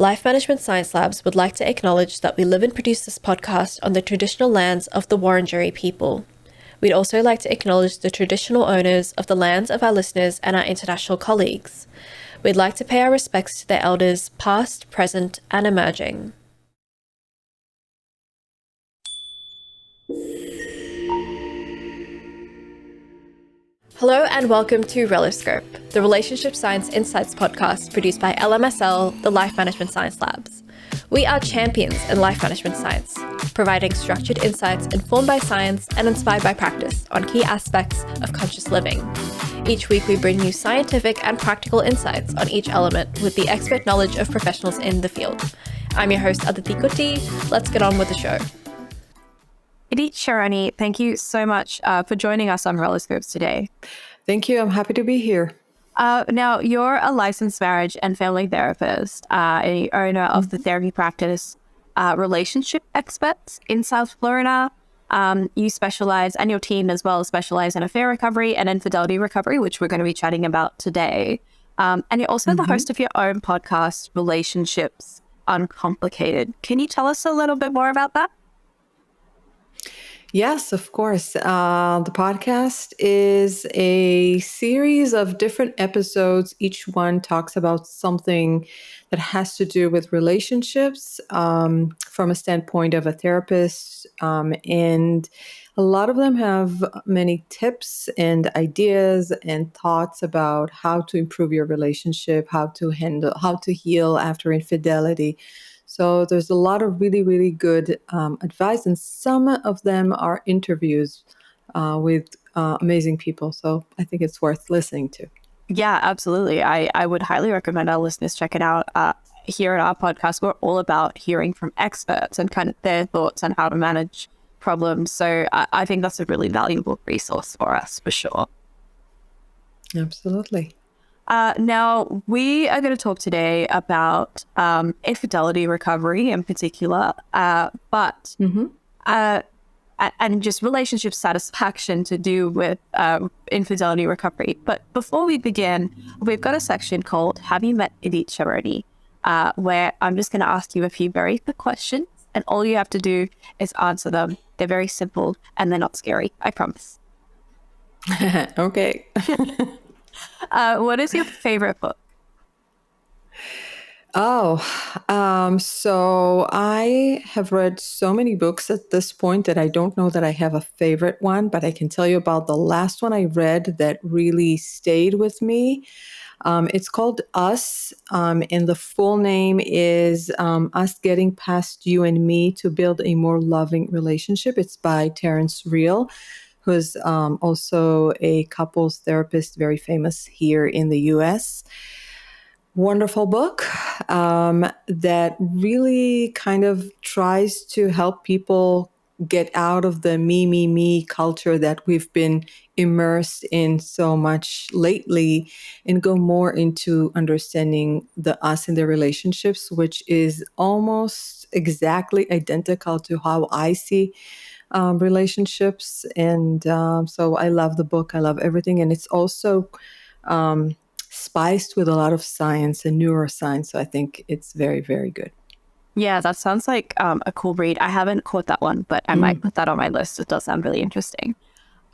Life Management Science Labs would like to acknowledge that we live and produce this podcast on the traditional lands of the Wurundjeri people. We'd also like to acknowledge the traditional owners of the lands of our listeners and our international colleagues. We'd like to pay our respects to their elders, past, present, and emerging. Hello and welcome to Reloscope, the Relationship Science Insights podcast produced by LMSL, the Life Management Science Labs. We are champions in life management science, providing structured insights informed by science and inspired by practice on key aspects of conscious living. Each week we bring you scientific and practical insights on each element with the expert knowledge of professionals in the field. I'm your host Aditi. Let's get on with the show. Idit Sharoni, thank you so much for joining us on Reloscopes today. Thank you. I'm happy to be here. Now, you're a licensed marriage and family therapist and the owner of the therapy practice Relationship Experts in South Florida. You specialize, and your team as well, specialize in affair recovery and infidelity recovery, which we're going to be chatting about today. And you're also the host of your own podcast, Relationships Uncomplicated. Can you tell us a little bit more about that? Yes, of course. The podcast is a series of different episodes. Each one talks about something that has to do with relationships from a standpoint of a therapist. And a lot of them have many tips and ideas and thoughts about how to improve your relationship, how to heal after infidelity. So there's a lot of really, really good advice, and some of them are interviews with amazing people. So I think it's worth listening to. Yeah, absolutely. I would highly recommend our listeners check it out. Here at our podcast, we're all about hearing from experts and kind of their thoughts on how to manage problems. So I think that's a really valuable resource for us, for sure. Absolutely. Now, we are going to talk today about infidelity recovery in particular, but and just relationship satisfaction to do with infidelity recovery. But before we begin, we've got a section called Have You Met Idit Sharoni, where I'm just going to ask you a few very quick questions, and all you have to do is answer them. They're very simple, and they're not scary, I promise. Okay. What is your favorite book? So I have read so many books at this point that I don't know that I have a favorite one, but I can tell you about the last one I read that really stayed with me. It's called Us, and the full name is Us Getting Past You and Me to Build a More Loving Relationship. It's by Terrence Real, who's also a couples therapist, very famous here in the US. Wonderful book that really kind of tries to help people get out of the me culture that we've been immersed in so much lately and go more into understanding the us in the relationships, which is almost exactly identical to how I see relationships. And so I love the book. I love everything. And it's also spiced with a lot of science and neuroscience. So I think it's very, very good. Yeah, that sounds like a cool read. I haven't caught that one, but I might put that on my list. It does sound really interesting.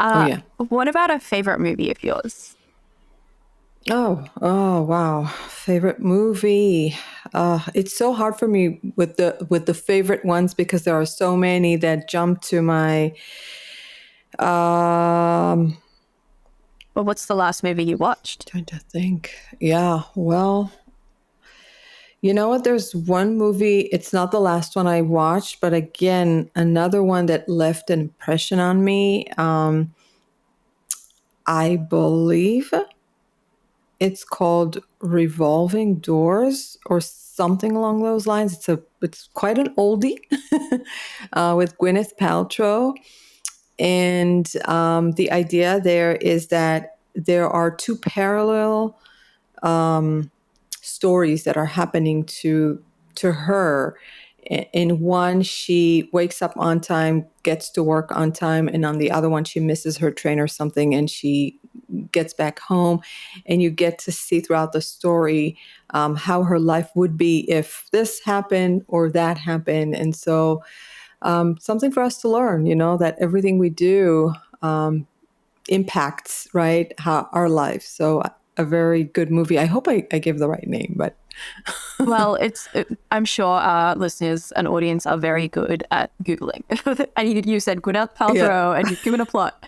Yeah. What about a favorite movie of yours? Oh, wow. Favorite movie. It's so hard for me with the favorite ones because there are so many that jump to my Well, what's the last movie you watched? trying to think. Yeah, well, you know what? There's one movie, it's not the last one I watched, but again, another one that left an impression on me. I believe it's called Revolving Doors or something along those lines. It's quite an oldie with Gwyneth Paltrow. And the idea there is that there are two parallel stories that are happening to her. In one, she wakes up on time, gets to work on time, and on the other one, she misses her train or something, and she gets back home, and you get to see throughout the story how her life would be if this happened or that happened. And so something for us to learn, that everything we do impacts, right, how our life. So a very good movie. I hope I give the right name, but well, I'm sure our listeners and audience are very good at Googling. And you said Gwyneth Paltrow and you've given a plot.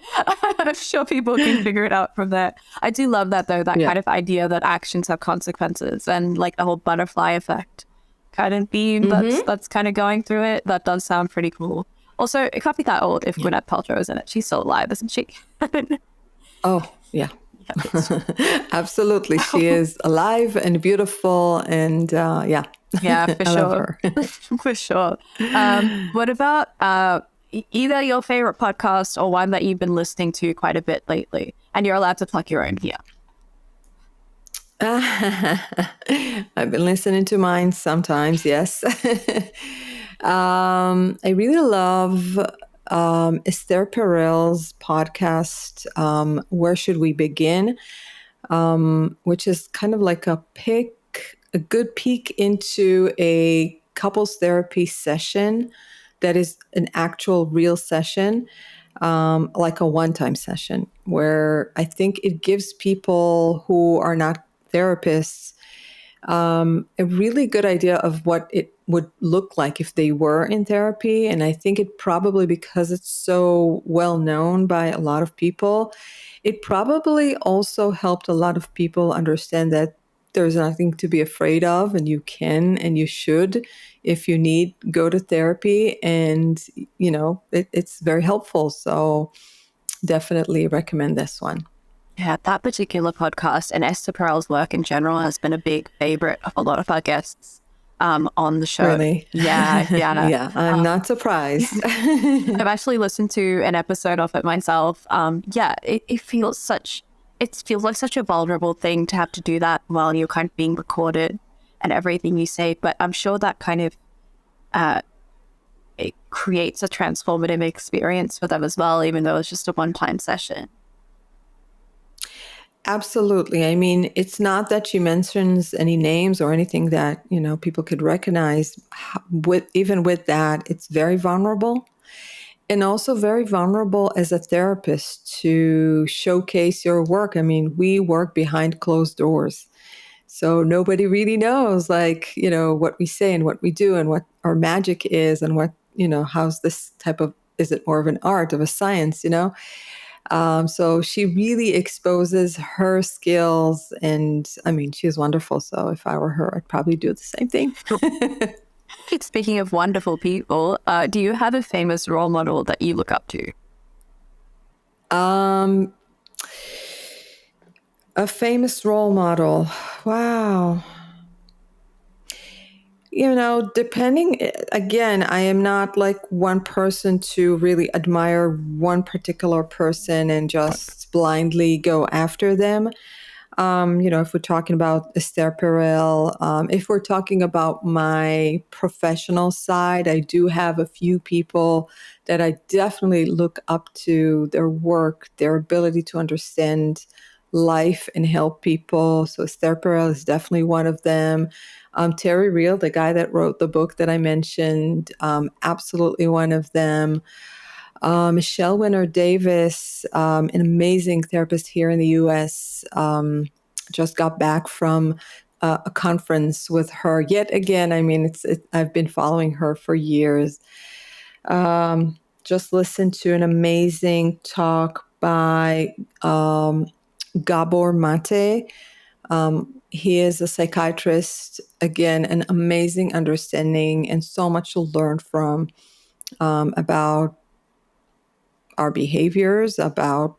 I'm sure people can figure it out from there. I do love that, though, that kind of idea that actions have consequences, and like the whole butterfly effect kind of theme that's kind of going through it. That does sound pretty cool. Also, it can't be that old if Gwyneth Paltrow is in it. She's still alive, isn't she? Oh, yeah. Absolutely. She is alive and beautiful, and yeah, for I sure. love her. For sure. What about either your favorite podcast or one that you've been listening to quite a bit lately? And you're allowed to pluck your own here. I've been listening to mine sometimes, yes. I really love Esther Perel's podcast, Where Should We Begin? Which is kind of like a good peek into a couples therapy session that is an actual real session, like a one-time session, where I think it gives people who are not therapists a really good idea of what it would look like if they were in therapy. And I think it probably, because it's so well known by a lot of people, it probably also helped a lot of people understand that there's nothing to be afraid of, and you can and you should, if you need, go to therapy. And, it's very helpful. So definitely recommend this one. Yeah, that particular podcast and Esther Perel's work in general has been a big favorite of a lot of our guests on the show. Really? Yeah. Yeah, I'm not surprised. I've actually listened to an episode of it myself. It feels like such a vulnerable thing to have to do that while you're kind of being recorded and everything you say. But I'm sure that kind of it creates a transformative experience for them as well, even though it's just a one-time session. Absolutely. I mean, it's not that she mentions any names or anything that, people could recognize. Even with that, it's very vulnerable, and also very vulnerable as a therapist to showcase your work. I mean, we work behind closed doors, so nobody really knows, like, what we say and what we do and what our magic is, and what, how's this type of, is it more of an art, of a science, So she really exposes her skills, and I mean, she's wonderful. So if I were her, I'd probably do the same thing. Speaking of wonderful people, do you have a famous role model that you look up to? A famous role model. Wow. Depending, again, I am not like one person to really admire one particular person and just blindly go after them. If we're talking about Esther Perel, if we're talking about my professional side, I do have a few people that I definitely look up to, their work, their ability to understand life and help people. So Esther Perel is definitely one of them. Terry Real, the guy that wrote the book that I mentioned, absolutely one of them. Michelle Winner Davis, an amazing therapist here in the U.S., just got back from a conference with her. Yet again, I mean, I've been following her for years. Just listened to an amazing talk by Gabor Mate. He is a psychiatrist, again, an amazing understanding and so much to learn from about our behaviors, about,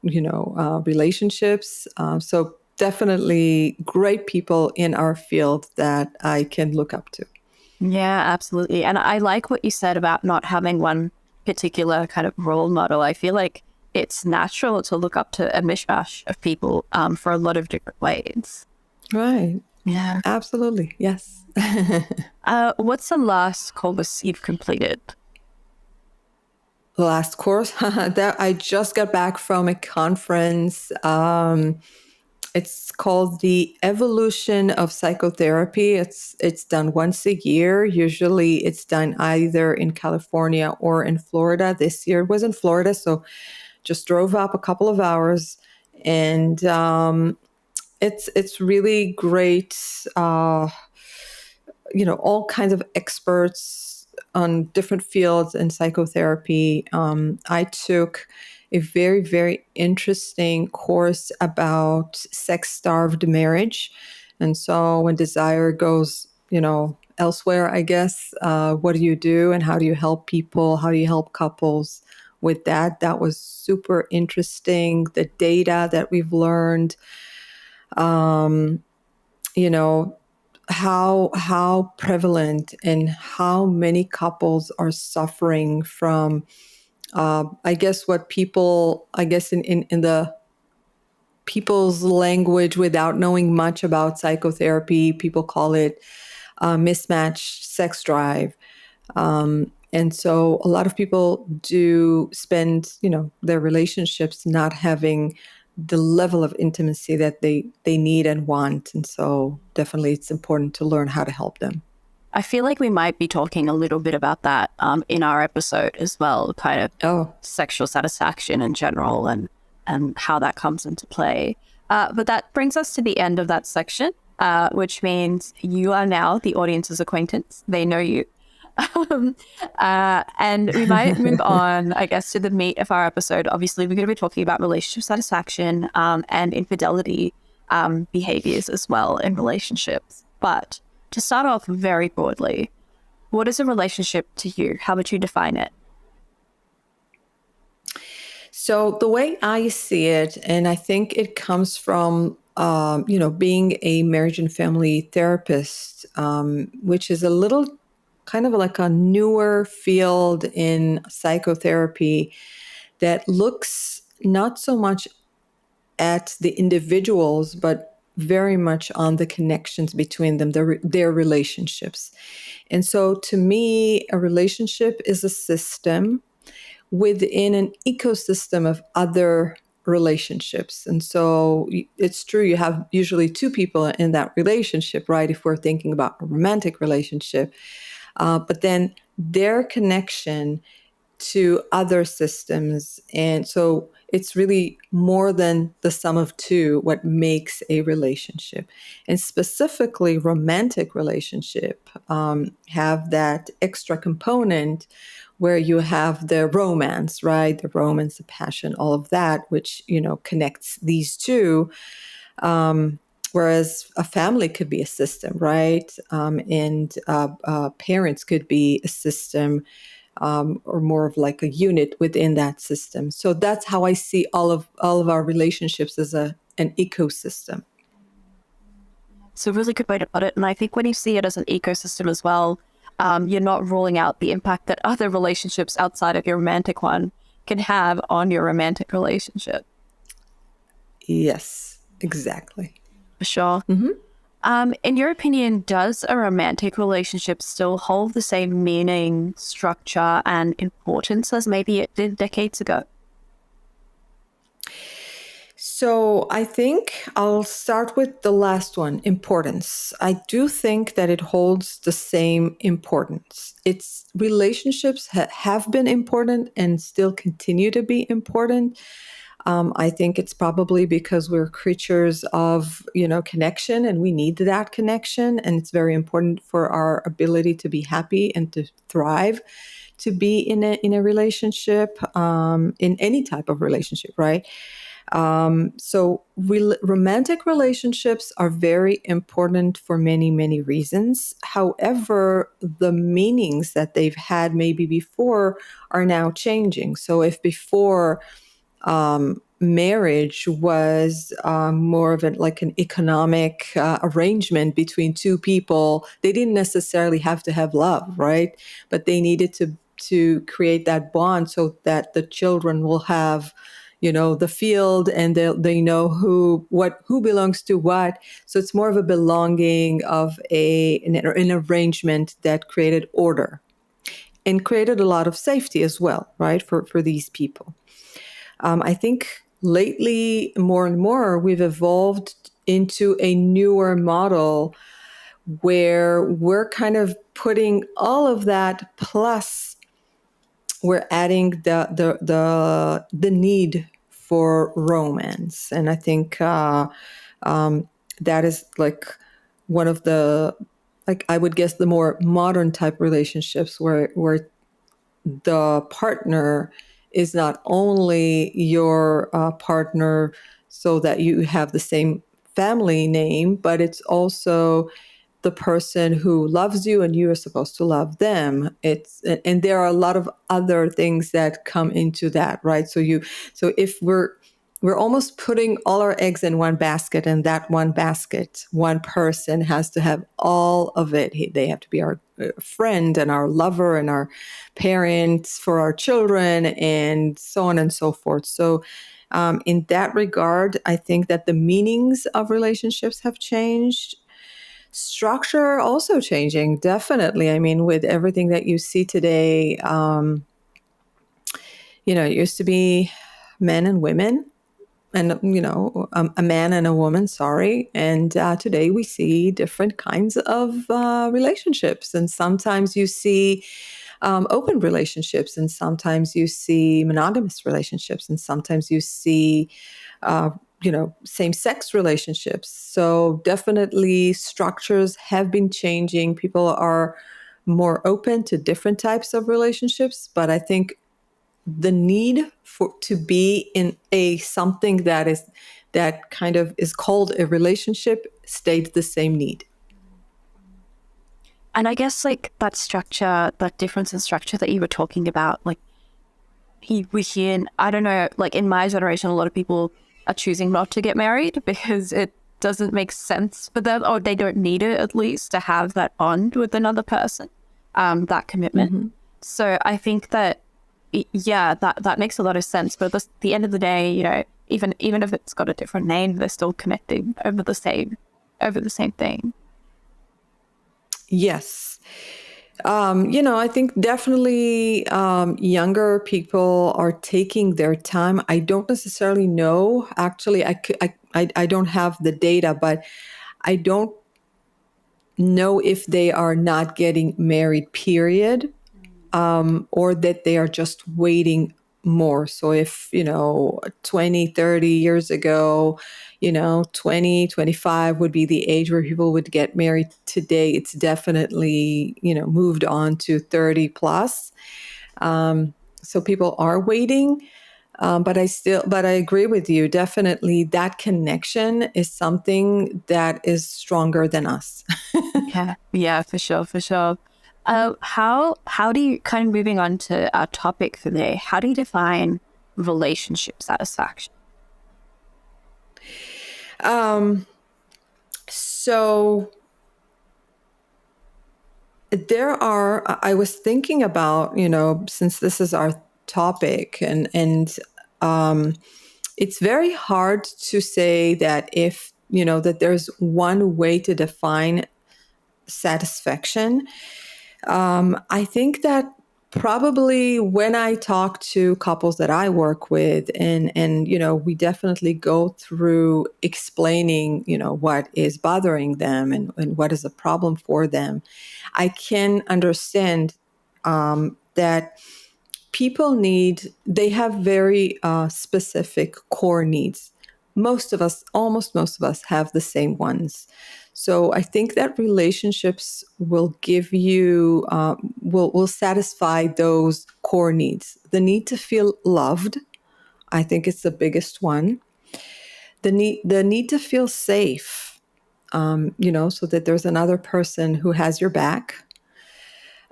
relationships. So definitely great people in our field that I can look up to. Yeah, absolutely. And I like what you said about not having one particular kind of role model. I feel like it's natural to look up to a mishmash of people for a lot of different ways. Right. Yeah. Absolutely. Yes. What's the last course you've completed? The last course that I just got back from a conference. It's called the Evolution of Psychotherapy. It's done once a year. Usually, it's done either in California or in Florida. This year it was in Florida, so just drove up a couple of hours, and it's really great. All kinds of experts on different fields in psychotherapy. I took a very, very interesting course about sex-starved marriage. And so when desire goes, elsewhere, I guess, what do you do and how do you help people? How do you help couples with that? That was super interesting. The data that we've learned, um, you know, how prevalent and how many couples are suffering from I guess what people, I guess in the people's language, without knowing much about psychotherapy, people call it mismatched sex drive. And so a lot of people do spend, their relationships not having the level of intimacy that they need and want. And so definitely it's important to learn how to help them. I feel like we might be talking a little bit about that in our episode as well, kind of sexual satisfaction in general and how that comes into play. But that brings us to the end of that section, which means you are now the audience's acquaintance. They know you. And we might move on, I guess, to the meat of our episode. Obviously, we're going to be talking about relationship satisfaction and infidelity behaviors as well in relationships. But to start off very broadly, what is a relationship to you? How would you define it? So the way I see it, and I think it comes from, being a marriage and family therapist, which is a little kind of like a newer field in psychotherapy that looks not so much at the individuals, but very much on the connections between them, their relationships. And so to me, a relationship is a system within an ecosystem of other relationships. And so it's true, you have usually two people in that relationship, right? If we're thinking about a romantic relationship, but then their connection to other systems. And so it's really more than the sum of two what makes a relationship. And specifically romantic relationship have that extra component where you have the romance, right? The romance, the passion, all of that, which, connects these two. Whereas a family could be a system, right? And parents could be a system, or more of like a unit within that system. So that's how I see all of our relationships as an ecosystem. It's a really good way to put it. And I think when you see it as an ecosystem as well, you're not ruling out the impact that other relationships outside of your romantic one can have on your romantic relationship. Yes, exactly. For sure. Mm-hmm. In your opinion, does a romantic relationship still hold the same meaning, structure, and importance as maybe it did decades ago? So I think I'll start with the last one, importance. I do think that it holds the same importance. Its relationships have been important and still continue to be important. I think it's probably because we're creatures of, connection, and we need that connection. And it's very important for our ability to be happy and to thrive, to be in a relationship, in any type of relationship, right? So romantic relationships are very important for many, many reasons. However, the meanings that they've had maybe before are now changing. So if before marriage was more of like an economic arrangement between two people, they didn't necessarily have to have love, right? But they needed to create that bond so that the children will have, the field, and they know who belongs to what. So it's more of a belonging of an arrangement that created order. and created a lot of safety as well, right, for these people. I think lately, more and more, we've evolved into a newer model where we're kind of putting all of that, plus we're adding the need for romance. And I think that is like one of the, like, I would guess the more modern type relationships where the partner is not only your partner so that you have the same family name, but it's also the person who loves you and you are supposed to love them. And there are a lot of other things that come into that, right? So if we're almost putting all our eggs in one basket, and that one basket, one person has to have all of it. They have to be our friend and our lover and our parents for our children and so on and so forth. So in that regard, I think that the meanings of relationships have changed. Structure also changing, definitely. I mean, with everything that you see today, it used to be men and women, and a man and a woman, sorry. And today we see different kinds of relationships, and sometimes you see open relationships, and sometimes you see monogamous relationships, and sometimes you see same-sex relationships. So definitely structures have been changing. People are more open to different types of relationships, but I think the need to be in a something that kind of is called a relationship stayed the same need. And I guess like that structure, that difference in structure that you were talking about, like we hear, I don't know, like in my generation, a lot of people are choosing not to get married because it doesn't make sense for them, or they don't need it at least to have that bond with another person, that commitment. Mm-hmm. So I think that, yeah, that makes a lot of sense. But at the end of the day, even if it's got a different name, they're still connecting over the same thing. Yes. I think definitely younger people are taking their time. I don't necessarily know. Actually, I don't have the data, but I don't know if they are not getting married, period, or that they are just waiting more. So if, 20, 30 years ago, 20, 25 would be the age where people would get married. Today, it's definitely, moved on to 30 plus. So people are waiting. But I agree with you. Definitely that connection is something that is stronger than us. Yeah, for sure. How do you, kind of moving on to our topic for today, how do you define relationship satisfaction? So I was thinking about, since this is our topic, and it's very hard to say that that there's one way to define satisfaction. I think that probably when I talk to couples that I work with, and we definitely go through explaining, what is bothering them and what is a problem for them, I can understand that they have very specific core needs. Almost most of us have the same ones. So I think that relationships will give you, will satisfy those core needs. The need to feel loved, I think it's the biggest one. The need to feel safe, so that there's another person who has your back.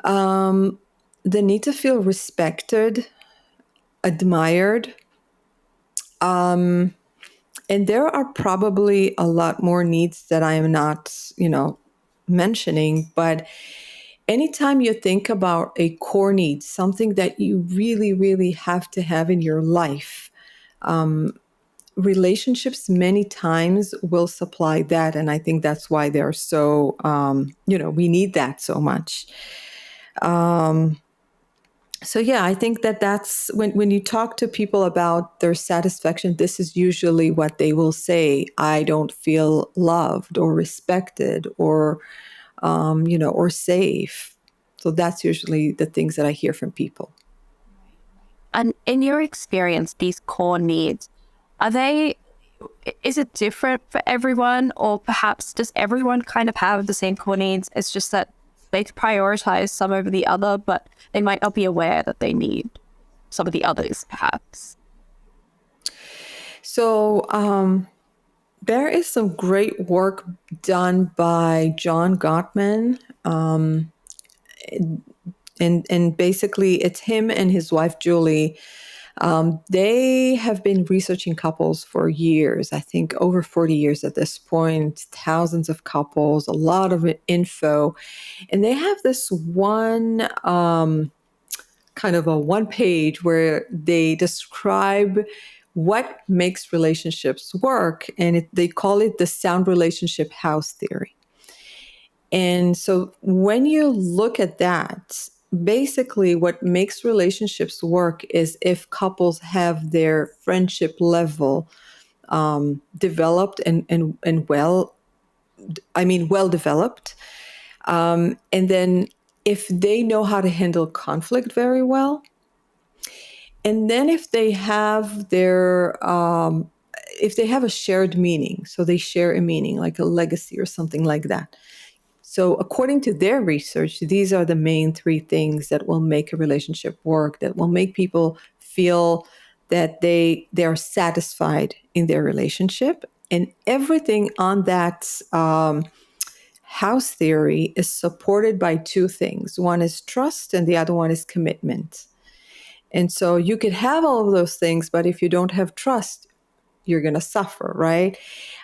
The need to feel respected, admired. And there are probably a lot more needs that I am not, mentioning. But anytime you think about a core need, something that you really, really have to have in your life, relationships many times will supply that. And I think that's why they're so, we need that so much. So yeah, I think that that's when you talk to people about their satisfaction, this is usually what they will say. I don't feel loved or respected or, or safe. So that's usually the things that I hear from people. And in your experience, these core needs, are they, is it different for everyone, or perhaps does everyone kind of have the same core needs? It's just that they prioritize some over the other, but they might not be aware that they need some of the others, perhaps. So there is some great work done by John Gottman. And basically, it's him and his wife, Julie. They have been researching couples for years, I think over 40 years at this point, thousands of couples, a lot of info. And they have this one kind of a one page where they describe what makes relationships work. And they call it the sound relationship house theory. And so when you look at that, basically what makes relationships work is if couples have their friendship level developed and well, well developed. And then if they know how to handle conflict very well, and then if they have if they have a shared meaning, so they share a meaning like a legacy or something like that. So, according to their research, these are the main three things that will make a relationship work, that will make people feel that they are satisfied in their relationship. And everything on that house theory is supported by two things. One is trust, and the other one is commitment. And so you could have all of those things, but if you don't have trust, you're going to suffer, right?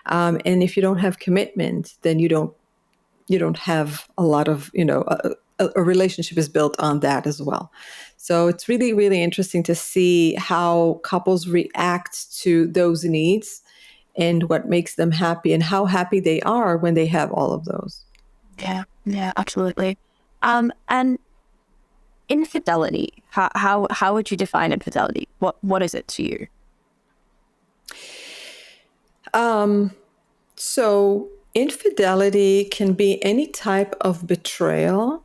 And if you don't have commitment, then you don't have a lot of, a relationship is built on that as well. So it's really, really interesting to see how couples react to those needs and what makes them happy and how happy they are when they have all of those. Yeah, absolutely. And infidelity, how would you define infidelity? What is it to you? So infidelity can be any type of betrayal.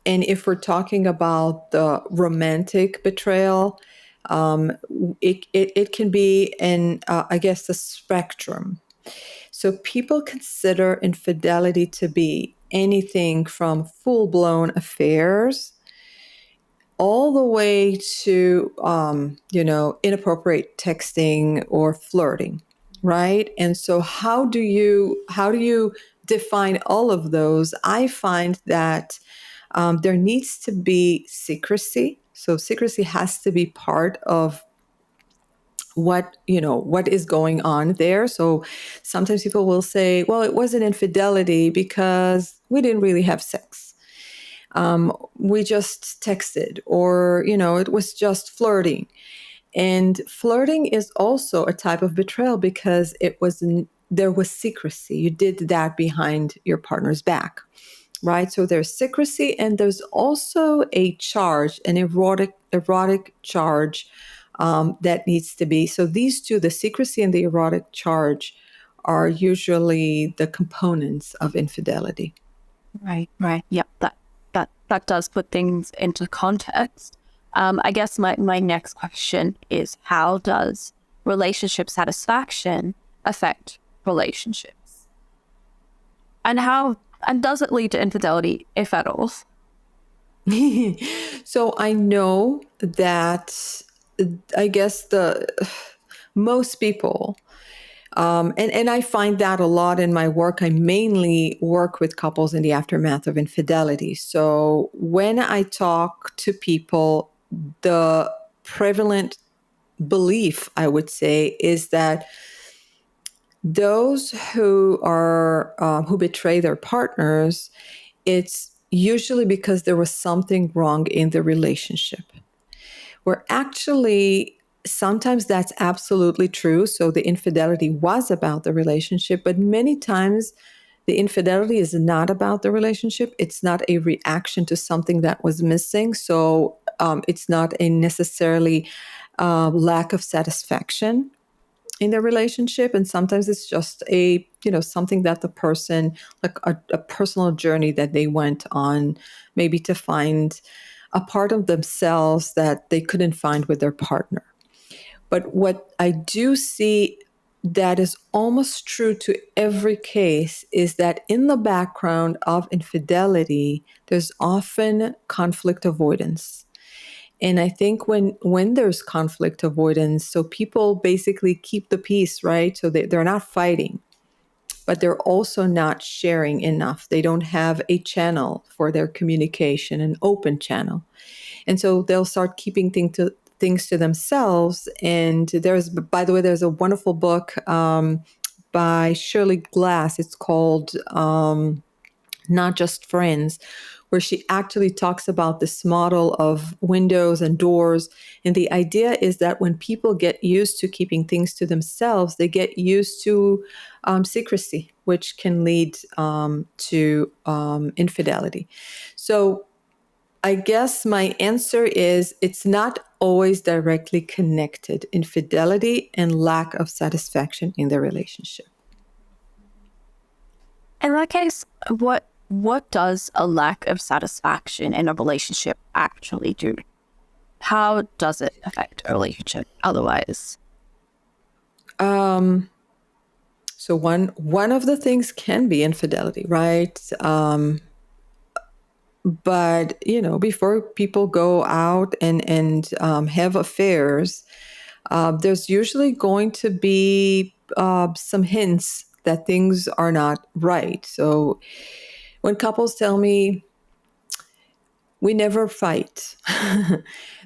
And if we're talking about the romantic betrayal, it can be I guess, the spectrum. So people consider infidelity to be anything from full-blown affairs all the way to, inappropriate texting or flirting, right? And so how do you define all of those? I find that there needs to be secrecy. So secrecy has to be part of what is going on there. So sometimes people will say, well, it wasn't infidelity because we didn't really have sex. We just texted, or it was just flirting. And flirting is also a type of betrayal because there was secrecy. You did that behind your partner's back, right? So there's secrecy, and there's also a charge, an erotic charge that needs to be. So these two, the secrecy and the erotic charge, are usually the components of infidelity. Right. Yep. That does put things into context. I guess my next question is, how does relationship satisfaction affect relationships? And does it lead to infidelity, if at all? So I know that, I guess, the most people, and I find that a lot in my work. I mainly work with couples in the aftermath of infidelity. So when I talk to people, the prevalent belief, I would say, is that those who betray their partners, it's usually because there was something wrong in the relationship. Where actually, sometimes that's absolutely true. So the infidelity was about the relationship, but many times the infidelity is not about the relationship. It's not a reaction to something that was missing. So it's not a necessarily lack of satisfaction in the relationship. And sometimes it's just something that the person, like a personal journey that they went on, maybe to find a part of themselves that they couldn't find with their partner. But what I do see that is almost true to every case is that in the background of infidelity, there's often conflict avoidance. And I think when there's conflict avoidance, so people basically keep the peace, right? So they're not fighting, but they're also not sharing enough. They don't have a channel for their communication, an open channel. And so they'll start keeping things to themselves. And by the way, there's a wonderful book by Shirley Glass. It's called Not Just Friends, where she actually talks about this model of windows and doors. And the idea is that when people get used to keeping things to themselves, they get used to secrecy, which can lead to infidelity. So I guess my answer is it's not always directly connected, infidelity and lack of satisfaction in the relationship. In that case, what does a lack of satisfaction in a relationship actually do? How does it affect a relationship otherwise? So one of the things can be infidelity, right? But before people go out and have affairs, there's usually going to be some hints that things are not right. So when couples tell me, we never fight,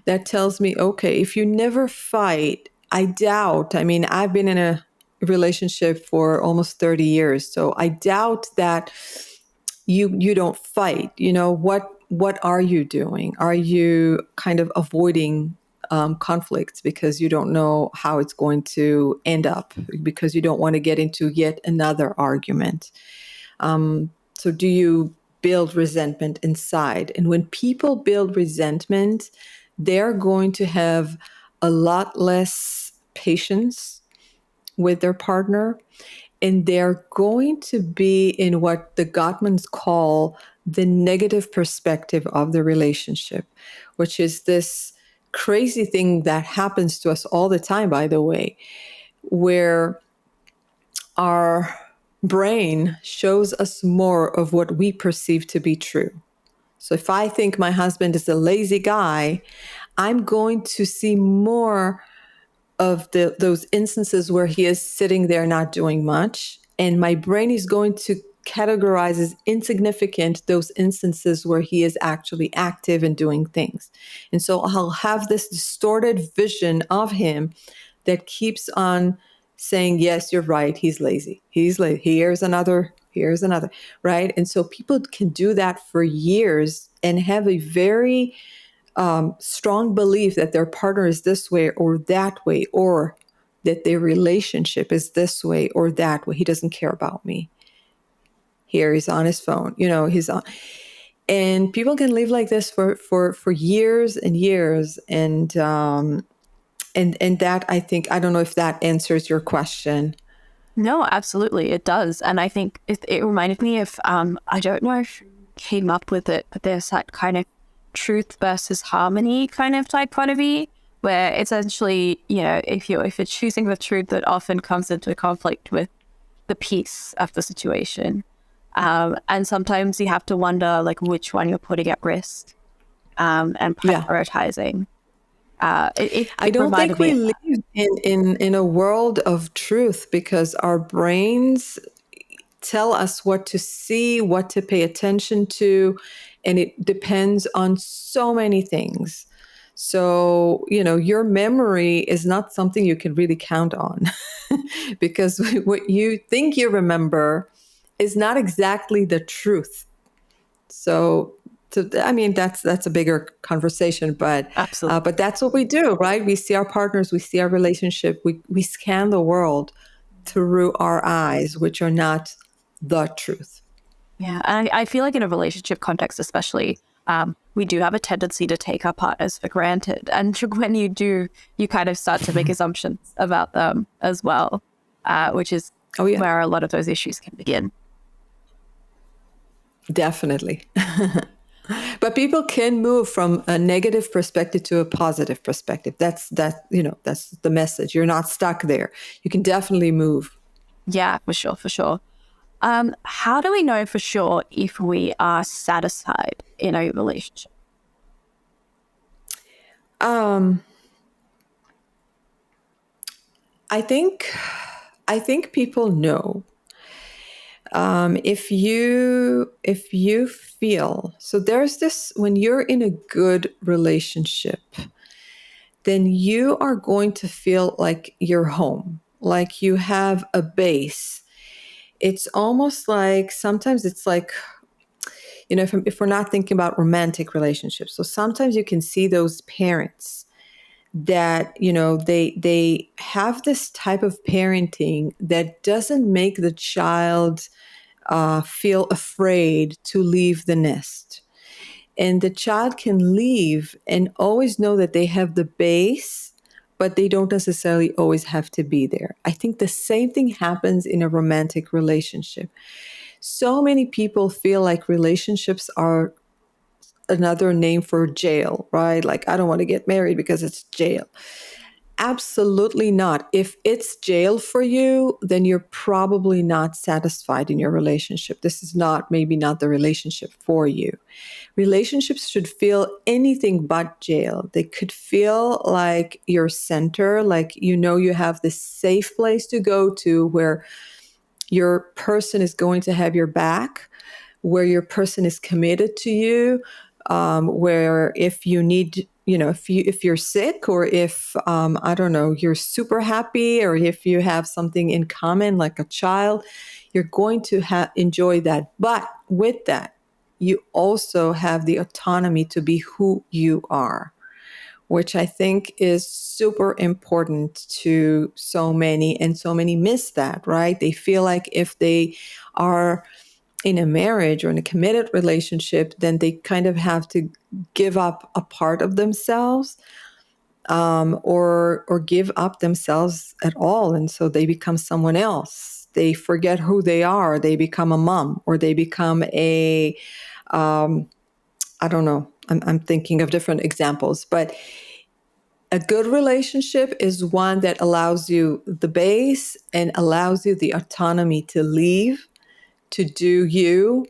that tells me, okay, if you never fight, I've been in a relationship for almost 30 years, so I doubt that you don't fight. What are you doing? Are you kind of avoiding conflicts because you don't know how it's going to end up, because you don't want to get into yet another argument? So do you build resentment inside? And when people build resentment, they're going to have a lot less patience with their partner. And they're going to be in what the Gottmans call the negative perspective of the relationship, which is this crazy thing that happens to us all the time, by the way, where our brain shows us more of what we perceive to be true. So if I think my husband is a lazy guy, I'm going to see more of those instances where he is sitting there not doing much. And my brain is going to categorize as insignificant those instances where he is actually active and doing things. And so I'll have this distorted vision of him that keeps on saying, yes, you're right, he's lazy. He's lazy. Here's another, right? And so people can do that for years and have a very strong belief that their partner is this way or that way, or that their relationship is this way or that way. He doesn't care about me. Here he's on his phone, he's on. And people can live like this for years and years. And that, I think, I don't know if that answers your question. No, absolutely, it does. And I think it reminded me of, I don't know if you came up with it, but there's that kind of truth versus harmony kind of dichotomy, where essentially, if you're choosing the truth, that often comes into conflict with the peace of the situation. And sometimes you have to wonder, like, which one you're putting at risk, and prioritizing. I don't think we live in a world of truth, because our brains tell us what to see, what to pay attention to, and it depends on so many things. So, your memory is not something you can really count on because what you think you remember is not exactly the truth. So that's a bigger conversation, but Absolutely. But that's what we do, right? We see our partners, we see our relationship, we scan the world through our eyes, which are not the truth. Yeah, and I feel like in a relationship context, especially, we do have a tendency to take our partners for granted. And when you do, you kind of start to make assumptions about them as well, which is where a lot of those issues can begin. Definitely. But people can move from a negative perspective to a positive perspective. That's the message. You're not stuck there. You can definitely move. Yeah, for sure. How do we know for sure if we are satisfied in a relationship? I think people know. If you feel so, there's this, when you're in a good relationship, then you are going to feel like you're home, like you have a base. It's almost like, sometimes it's like, if we're not thinking about romantic relationships, so sometimes you can see those parents that, they have this type of parenting that doesn't make the child feel afraid to leave the nest. And the child can leave and always know that they have the base, but they don't necessarily always have to be there. I think the same thing happens in a romantic relationship. So many people feel like relationships are another name for jail, right? Like, I don't want to get married because it's jail. Absolutely not. If it's jail for you, then you're probably not satisfied in your relationship. This is maybe not the relationship for you. Relationships should feel anything but jail. They could feel like your center, like, you have this safe place to go to where your person is going to have your back, where your person is committed to you, where if you need, if you're sick, or if, I don't know, you're super happy, or if you have something in common, like a child, you're going to enjoy that. But with that, you also have the autonomy to be who you are, which I think is super important to so many, and so many miss that, right? They feel like if they are in a marriage or in a committed relationship, then they kind of have to give up a part of themselves, or give up themselves at all. And so they become someone else. They forget who they are. They become a mom, or they become I don't know. I'm thinking of different examples, but a good relationship is one that allows you the base and allows you the autonomy to leave, to do you,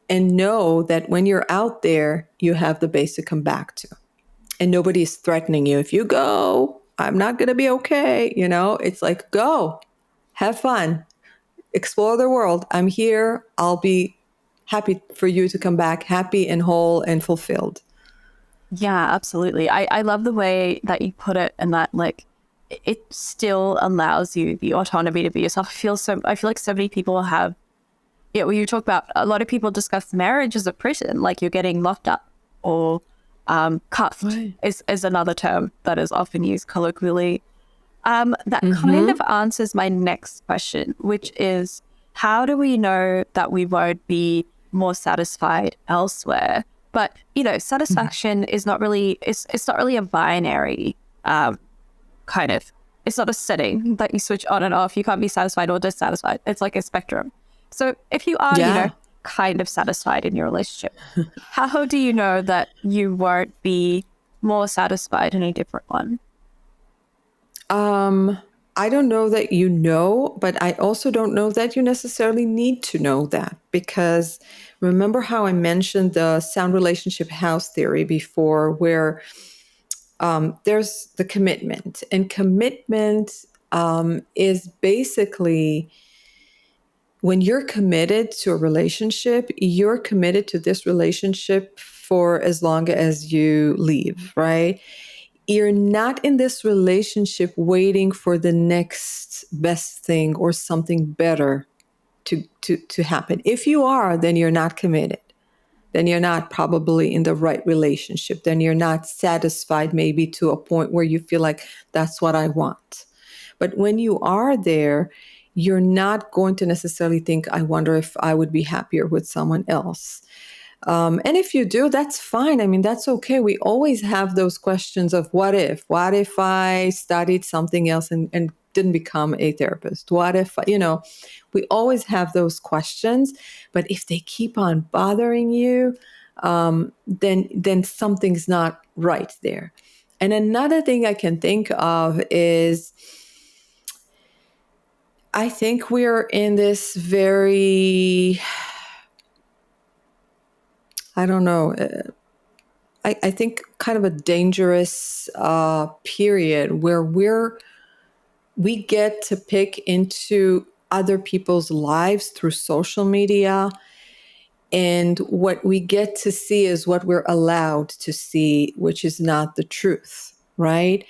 and know that when you're out there, you have the base to come back to. And nobody is threatening you. If you go, I'm not going to be okay. It's like, go, have fun, explore the world. I'm here. I'll be happy for you to come back happy and whole and fulfilled. Yeah, absolutely. I love the way that you put it, and that, like, it still allows you the autonomy to be yourself. I feel like so many people have, when you talk about, a lot of people discuss marriage as a prison, like you're getting locked up, or cuffed, right, is another term that is often used colloquially. That kind of answers my next question, which is, how do we know that we won't be more satisfied elsewhere? But, satisfaction is not really, it's not really a binary kind of, it's not a setting that you switch on and off. You can't be satisfied or dissatisfied. It's like a spectrum. So if you are, kind of satisfied in your relationship, how do you know that you won't be more satisfied in a different one? I don't know that but I also don't know that you necessarily need to know that, because remember how I mentioned the sound relationship house theory before, where there's the commitment, and commitment is basically, when you're committed to a relationship, you're committed to this relationship for as long as you leave, right? You're not in this relationship waiting for the next best thing or something better to happen. If you are, then you're not committed. Then you're not probably in the right relationship. Then you're not satisfied, maybe to a point where you feel like that's what I want. But when you are there, you're not going to necessarily think, I wonder if I would be happier with someone else. And if you do, that's fine. I mean, that's okay. We always have those questions of what if? What if I studied something else and didn't become a therapist? What if, we always have those questions. But if they keep on bothering you, then something's not right there. And another thing I can think of is I think we're in this very, I don't know, I think kind of a dangerous period where we get to pick into other people's lives through social media. And what we get to see is what we're allowed to see, which is not the truth, right?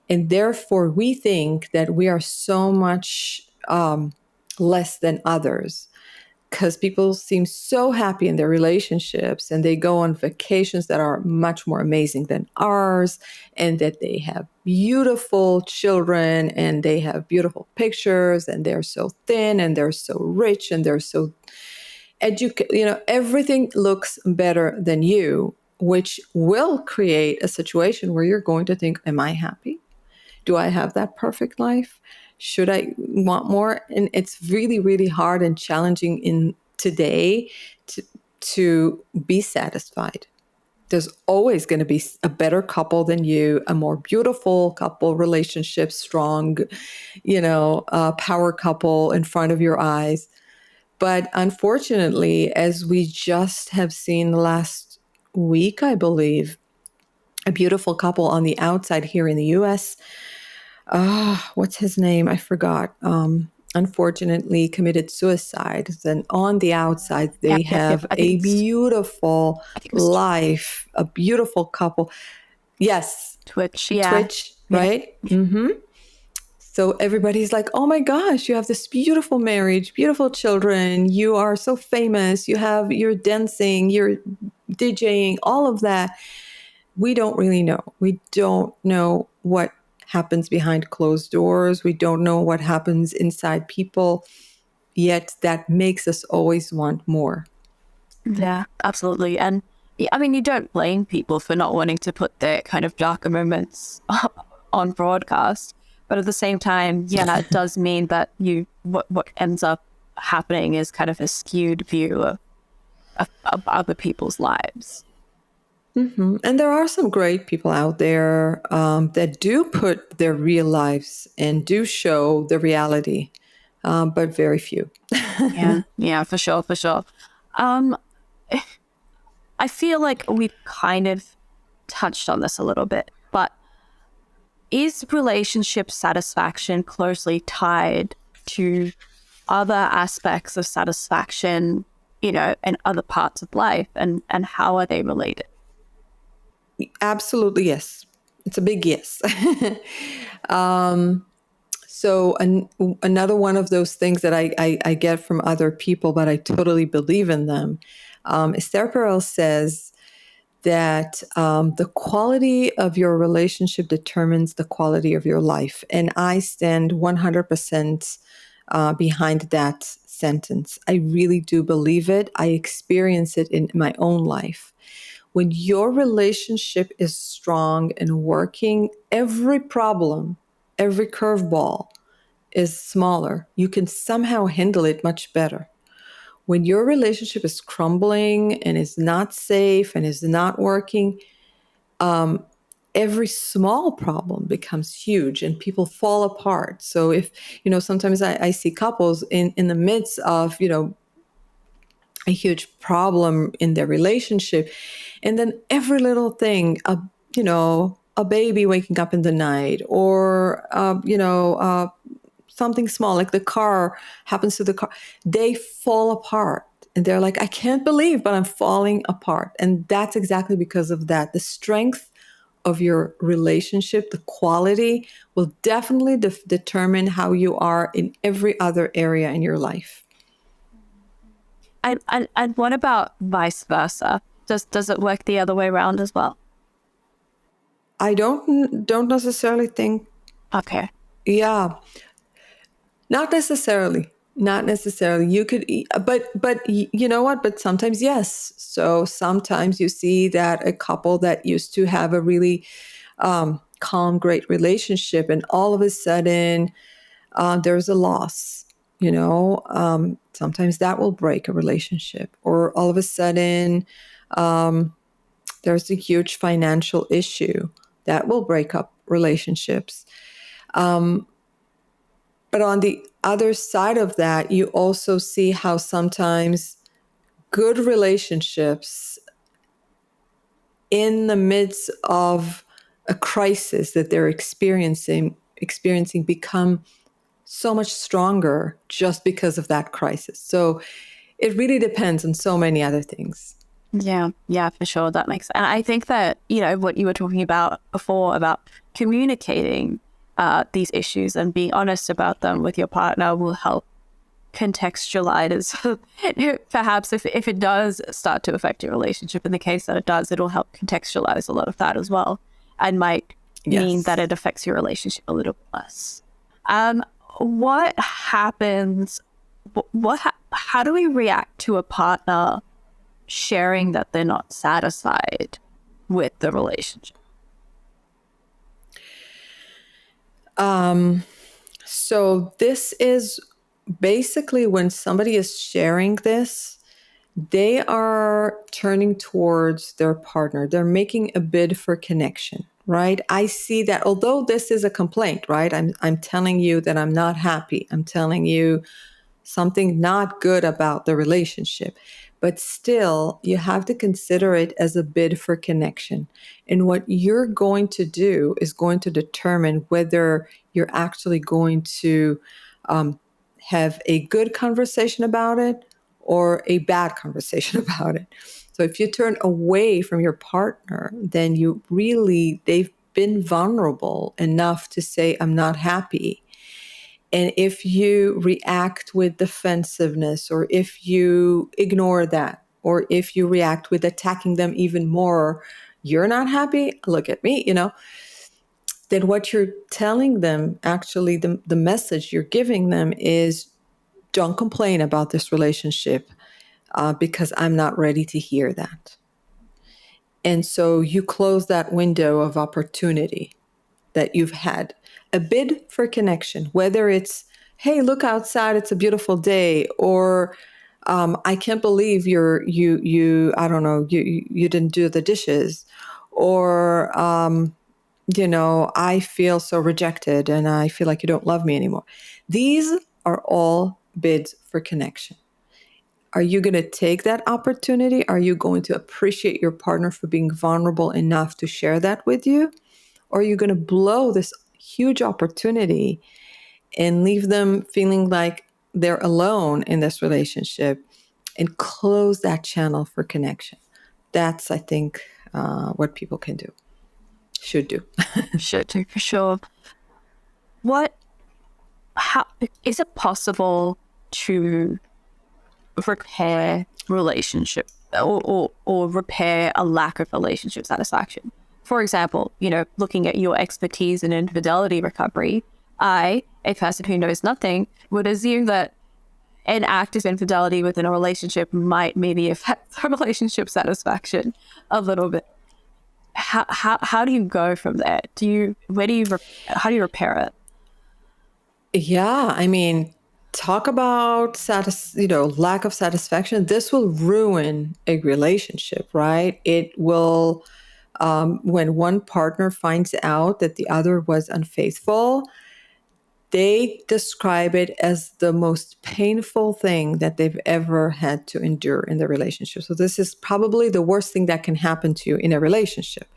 And therefore, we think that we are so much less than others because people seem so happy in their relationships and they go on vacations that are much more amazing than ours, and that they have beautiful children and they have beautiful pictures and they're so thin and they're so rich and they're so educated. Everything looks better than you, which will create a situation where you're going to think, am I happy? Do I have that perfect life? Should I want more? And it's really, really hard and challenging in today to be satisfied. There's always going to be a better couple than you, a more beautiful couple, relationship, strong, power couple in front of your eyes. But unfortunately, as we just have seen last week, I believe, a beautiful couple on the outside here in the US, what's his name? I forgot. Unfortunately committed suicide. Then on the outside, they have a beautiful life, a beautiful couple. Yes. Twitch, right? Yeah. Mm-hmm. So everybody's like, oh my gosh, you have this beautiful marriage, beautiful children. You are so famous. You're dancing, you're DJing, all of that. We don't really know. We don't know what happens behind closed doors. We don't know what happens inside people. Yet that makes us always want more. Yeah, absolutely. And I mean, you don't blame people for not wanting to put their kind of darker moments on broadcast. But at the same time, yeah, it does mean that what ends up happening is kind of a skewed view of other people's lives. Mm-hmm. And there are some great people out there that do put their real lives and do show the reality, but very few. Yeah, for sure. I feel like we've kind of touched on this a little bit, but is relationship satisfaction closely tied to other aspects of satisfaction, in other parts of life, and how are they related? Absolutely, yes. It's a big yes. So another one of those things that I get from other people, but I totally believe in them, Esther Perel says that the quality of your relationship determines the quality of your life. And I stand 100% behind that sentence. I really do believe it. I experience it in my own life. When your relationship is strong and working, every problem, every curveball is smaller. You can somehow handle it much better. When your relationship is crumbling and is not safe and is not working, every small problem becomes huge and people fall apart. So if, sometimes I see couples in the midst of, a huge problem in their relationship. And then every little thing, a baby waking up in the night or, something small, like the car happens to the car, they fall apart. And they're like, I can't believe, but I'm falling apart. And that's exactly because of that. The strength of your relationship, the quality will definitely determine how you are in every other area in your life. And what about vice versa? Does it work the other way around as well? I don't necessarily think. Okay. Yeah, not necessarily. Not necessarily. You could, but you know what? But sometimes, yes. So sometimes you see that a couple that used to have a really calm, great relationship, and all of a sudden there's a loss. Sometimes that will break a relationship, or all of a sudden there's a huge financial issue that will break up relationships. But on the other side of that, you also see how sometimes good relationships in the midst of a crisis that they're experiencing become so much stronger just because of that crisis. So it really depends on so many other things. Yeah, for sure. That makes, and I think that, what you were talking about before about communicating these issues and being honest about them with your partner will help contextualize perhaps if it does start to affect your relationship. In the case that it does, it'll help contextualize a lot of that as well, and might mean that it affects your relationship a little less. What happens, how do we react to a partner sharing that they're not satisfied with the relationship? So this is basically when somebody is sharing this, they are turning towards their partner. They're making a bid for connection, right? I see that although this is a complaint, right? I'm telling you that I'm not happy. I'm telling you something not good about the relationship. But still, you have to consider it as a bid for connection. And what you're going to do is going to determine whether you're actually going to have a good conversation about it or a bad conversation about it. So if you turn away from your partner, then they've been vulnerable enough to say, I'm not happy. And if you react with defensiveness, or if you ignore that, or if you react with attacking them even more, you're not happy, look at me, then what you're telling them, actually, the message you're giving them is don't complain about this relationship because I'm not ready to hear that. And so you close that window of opportunity that you've had. A bid for connection, whether it's, hey, look outside, it's a beautiful day, or I can't believe I don't know, you didn't do the dishes, or I feel so rejected and I feel like you don't love me anymore. These are all bids for connection. Are you going to take that opportunity? Are you going to appreciate your partner for being vulnerable enough to share that with you? Or are you going to blow this huge opportunity and leave them feeling like they're alone in this relationship and close that channel for connection? That's, I think, what people can do, should do. Should do, for sure. How is it possible to repair relationship or repair a lack of relationship satisfaction? For example, looking at your expertise in infidelity recovery, I, a person who knows nothing, would assume that an act of infidelity within a relationship might maybe affect the relationship satisfaction a little bit. How do you go from there? How do you repair it? Yeah, I mean, talk about lack of satisfaction. This will ruin a relationship, right? It will, when one partner finds out that the other was unfaithful, they describe it as the most painful thing that they've ever had to endure in the relationship. So this is probably the worst thing that can happen to you in a relationship.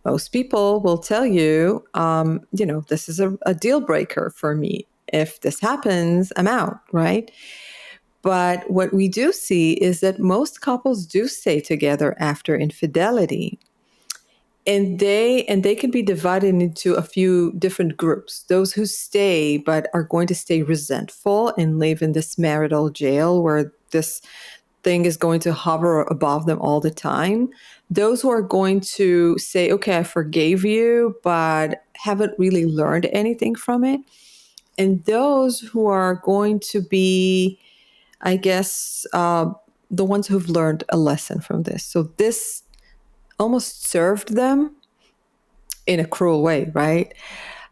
Most people will tell you, this is a deal breaker for me. If this happens, I'm out, right? But what we do see is that most couples do stay together after infidelity. And they can be divided into a few different groups. Those who stay but are going to stay resentful and live in this marital jail where this thing is going to hover above them all the time. Those who are going to say, okay, I forgave you, but haven't really learned anything from it. And those who are going to be, I guess, the ones who've learned a lesson from this. So this almost served them in a cruel way, right?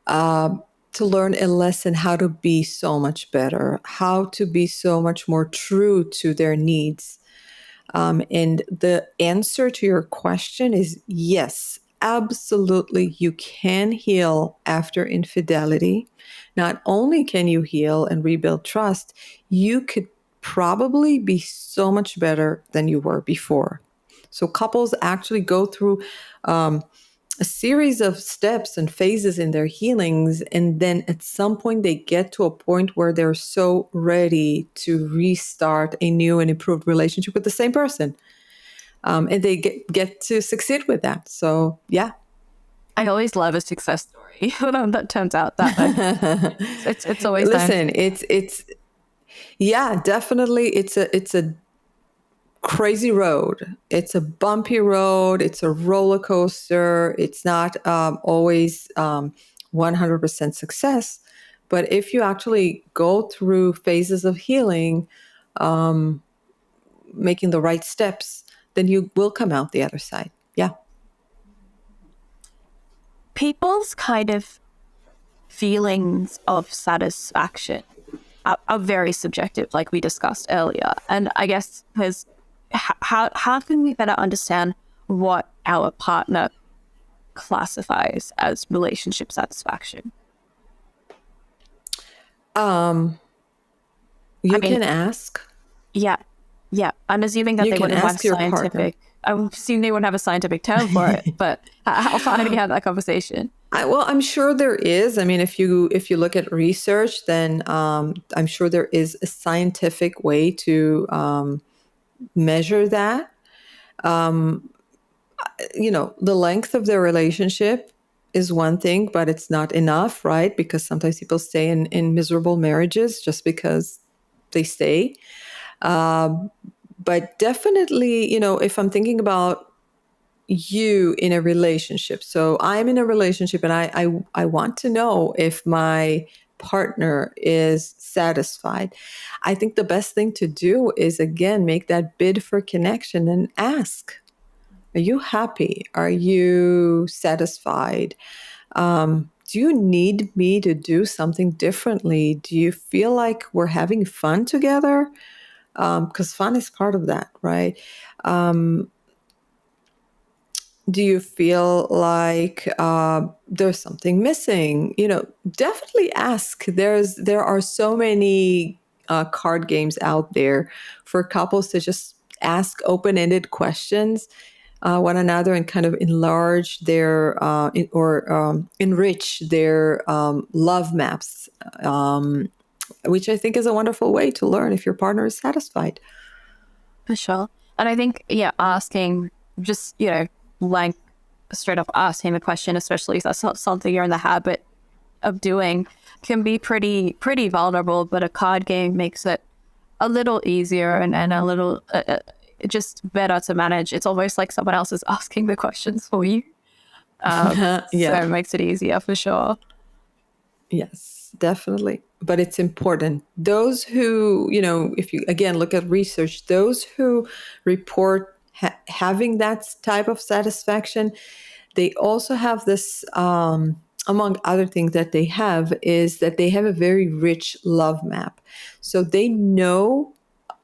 To learn a lesson how to be so much better, how to be so much more true to their needs. And the answer to your question is yes, absolutely. You can heal after infidelity. Not only can you heal and rebuild trust, you could probably be so much better than you were before. So couples actually go through a series of steps and phases in their healings. And then at some point, they get to a point where they're so ready to restart a new and improved relationship with the same person. And they get to succeed with that. So, yeah. I always love a success story that turns out that way. It's always Listen, nice. it's yeah, definitely. It's a crazy road. It's a bumpy road. It's a roller coaster. It's not always 100% success. But if you actually go through phases of healing, making the right steps, then you will come out the other side. Yeah. People's kind of feelings of satisfaction are very subjective, like we discussed earlier. And I guess there's how can we better understand what our partner classifies as relationship satisfaction? You I mean, can ask. yeah, yeah. I'm assuming that You they can wouldn't have ask your partner. scientific. I'm assuming they wouldn't have a scientific term for it. But how far do we have that conversation? Well, I'm sure there is. I mean, if you look at research, then I'm sure there is a scientific way to measure that. The length of their relationship is one thing, but it's not enough, right? Because sometimes people stay in miserable marriages just because they stay. But definitely, if I'm thinking about you in a relationship, so I'm in a relationship and I want to know if my partner is satisfied. I think the best thing to do is, again, make that bid for connection and ask. Are you happy? Are you satisfied? Do you need me to do something differently? Do you feel like we're having fun together? Because fun is part of that, right? Do you feel like there's something missing? Definitely ask. There are so many card games out there for couples to just ask open-ended questions one another and kind of enlarge their enrich their love maps, which I think is a wonderful way to learn if your partner is satisfied. For sure. And I think, yeah, asking just, like straight up asking the question, especially if that's not something you're in the habit of doing, can be pretty vulnerable. But a card game makes it a little easier and a little just better to manage. It's almost like someone else is asking the questions for you. So it makes it easier for sure. Yes, definitely. But it's important. Those who, if you again look at research, those who report having that type of satisfaction, they also have this, among other things that they have, is that they have a very rich love map. So they know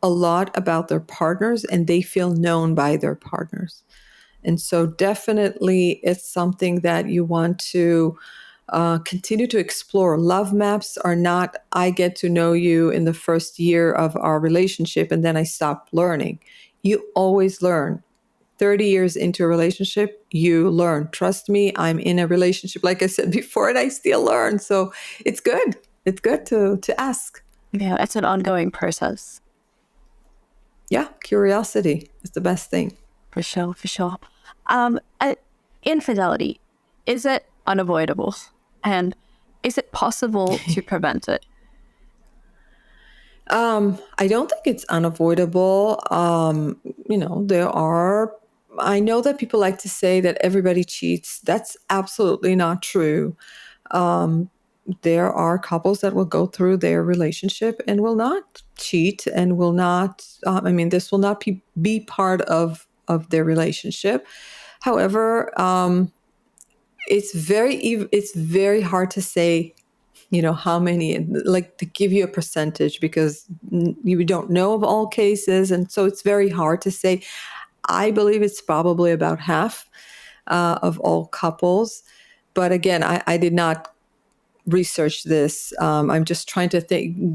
a lot about their partners and they feel known by their partners. And so definitely it's something that you want to continue to explore. Love maps are not, I get to know you in the first year of our relationship and then I stop learning. You always learn. 30 years into a relationship, you learn. Trust me, I'm in a relationship, like I said before, and I still learn. So it's good. It's good to ask. Yeah, it's an ongoing process. Yeah, curiosity is the best thing. For sure, for sure. Infidelity, is it unavoidable? And is it possible to prevent it? I don't think it's unavoidable. I know that people like to say that everybody cheats. That's absolutely not true. there are couples that will go through their relationship and will not cheat and will not, this will not be part of their relationship. However, it's very hard to say, how many, like to give you a percentage, because you don't know of all cases. And so it's very hard to say. I believe it's probably about half of all couples. But again, I did not research this. I'm just trying to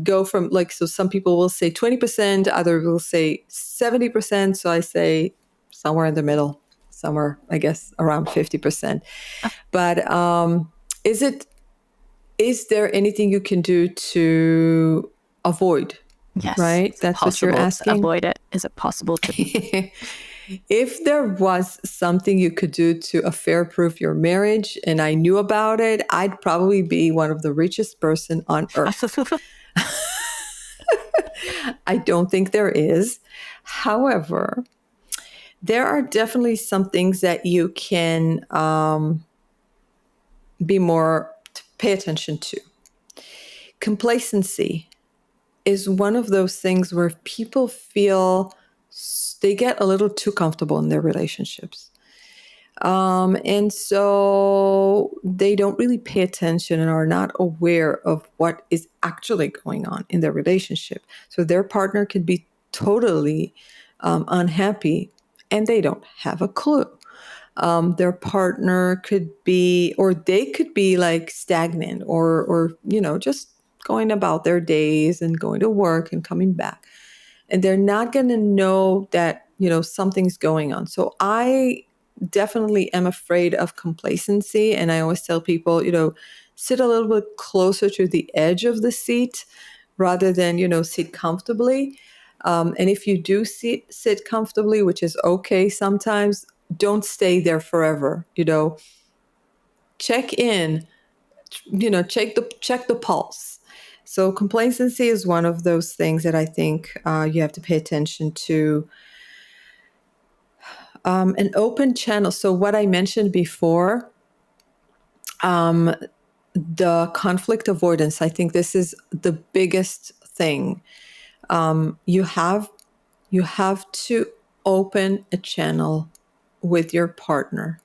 go from so some people will say 20%, others will say 70%. So I say somewhere in the middle, somewhere, I guess, around 50%. But is there anything you can do to avoid? Yes. Right? That's what you're asking. Avoid it. Is it possible to? If there was something you could do to affair-proof your marriage and I knew about it, I'd probably be one of the richest person on earth. I don't think there is. However, there are definitely some things that you can pay attention to. Complacency is one of those things where people feel they get a little too comfortable in their relationships. And so they don't really pay attention and are not aware of what is actually going on in their relationship. So their partner could be totally unhappy and they don't have a clue. Their partner could be, or they could be like stagnant or just going about their days and going to work and coming back. And they're not going to know that, something's going on. So I definitely am afraid of complacency. And I always tell people, sit a little bit closer to the edge of the seat rather than, sit comfortably. And if you do sit comfortably, which is okay sometimes, don't stay there forever. Check in, check the pulse. So complacency is one of those things that I think you have to pay attention to. An open channel. So what I mentioned before, the conflict avoidance, I think this is the biggest thing. You have to open a channel with your partner.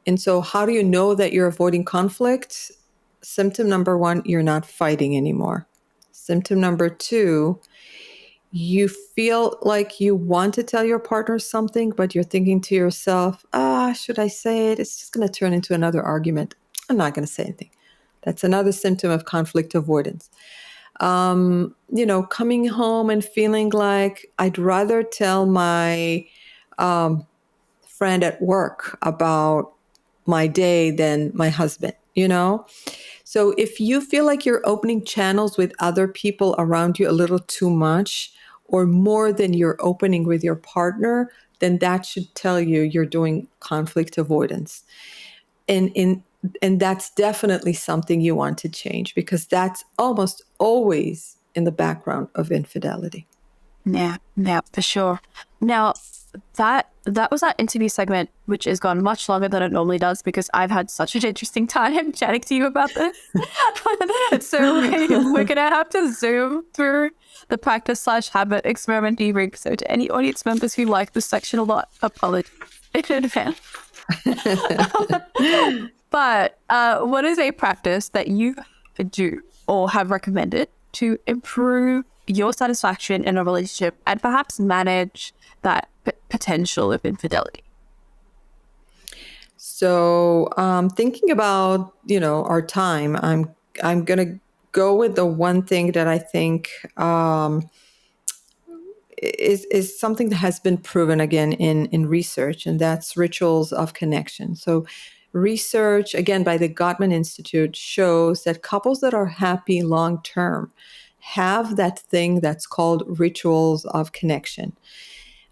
And so how do you know that you're avoiding conflict? Symptom number 1, you're not fighting anymore. Symptom number 2, you feel like you want to tell your partner something, but you're thinking to yourself, should I say it? It's just going to turn into another argument. I'm not going to say anything. That's another symptom of conflict avoidance. Coming home and feeling like I'd rather tell my friend at work about my day than my husband, So if you feel like you're opening channels with other people around you a little too much or more than you're opening with your partner, then that should tell you you're doing conflict avoidance. And that's definitely something you want to change because that's almost always in the background of infidelity. Yeah, for sure. Now, that was our interview segment, which has gone much longer than it normally does because I've had such an interesting time chatting to you about this. So we're going to have to zoom through the practice/habit experiment debrief. So to any audience members who like this section a lot, apologies in advance. But what is a practice that you do or have recommended to improve your satisfaction in a relationship and perhaps manage that potential of infidelity? So thinking about, our time, I'm going to go with the one thing that I think is something that has been proven again in research, and that's rituals of connection. So research, again, by the Gottman Institute shows that couples that are happy long-term have that thing that's called rituals of connection.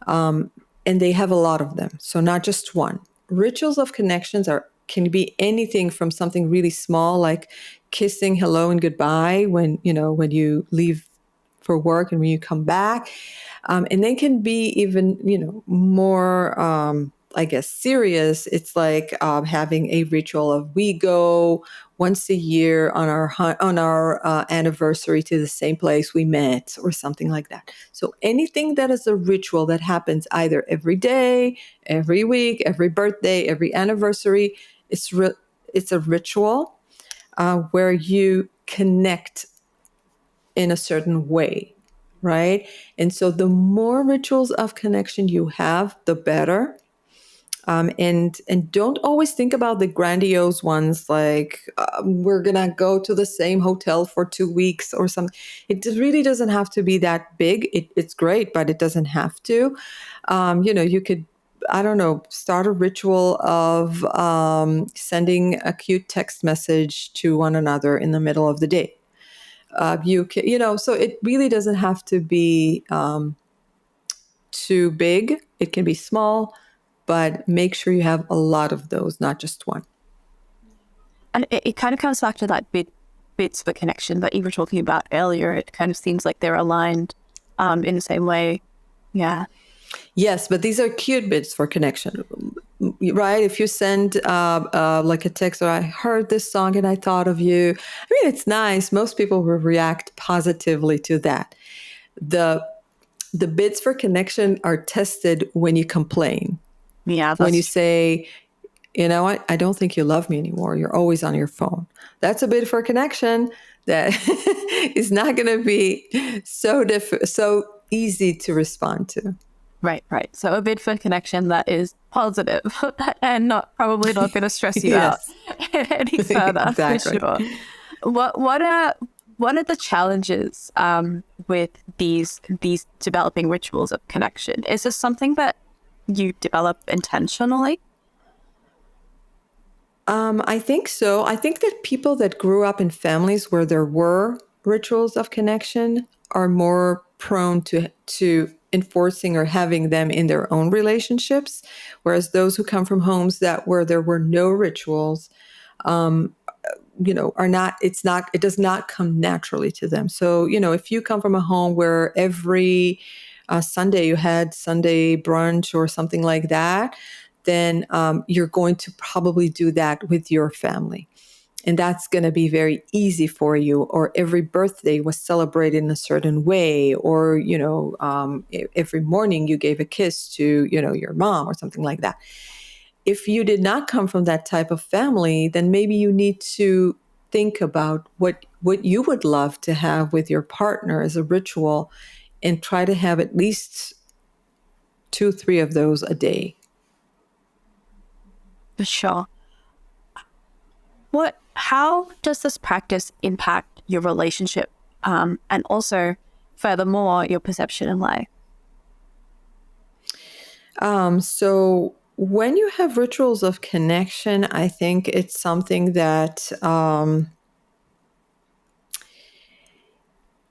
And they have a lot of them. So not just one. Rituals of connections can be anything from something really small, like kissing hello and goodbye when you leave for work and when you come back. And they can be even, more I guess, serious, it's like having a ritual of we go once a year on our anniversary to the same place we met or something like that. So anything that is a ritual that happens either every day, every week, every birthday, every anniversary, it's a ritual where you connect in a certain way, right? And so the more rituals of connection you have, the better. And don't always think about the grandiose ones like we're gonna go to the same hotel for 2 weeks or something. Really doesn't have to be that big. It's great, but it doesn't have to. You could, I don't know, start a ritual of sending a cute text message to one another in the middle of the day. So it really doesn't have to be too big. It can be small, but make sure you have a lot of those, not just one. And it kind of comes back to that bits of a connection that you were talking about earlier. It kind of seems like they're aligned in the same way. Yeah. Yes, but these are cute bits for connection, right? If you send like a text or I heard this song and I thought of you, I mean, it's nice. Most people will react positively to that. The bits for connection are tested when you complain. Yeah. When you say, you know what, I don't think you love me anymore. You're always on your phone. That's a bit for connection that is not going to be so easy to respond to. Right. So a bid for connection that is positive and probably not going to stress you out any further. Exactly. For sure. What are the challenges with these developing rituals of connection? Is this something that you develop intentionally? I think so. I think that people that grew up in families where there were rituals of connection are more prone to enforcing or having them in their own relationships, whereas those who come from homes where there were no rituals, are not. It does not come naturally to them. So if you come from a home where every Sunday you had Sunday brunch or something like that, then you're going to probably do that with your family. And that's going to be very easy for you. Or every birthday was celebrated in a certain way. Or, every morning you gave a kiss to, your mom or something like that. If you did not come from that type of family, then maybe you need to think about what you would love to have with your partner as a ritual and try to have at least 2-3 of those a day. For sure. How does this practice impact your relationship and also, furthermore, your perception in life? So when you have rituals of connection, I think it's something that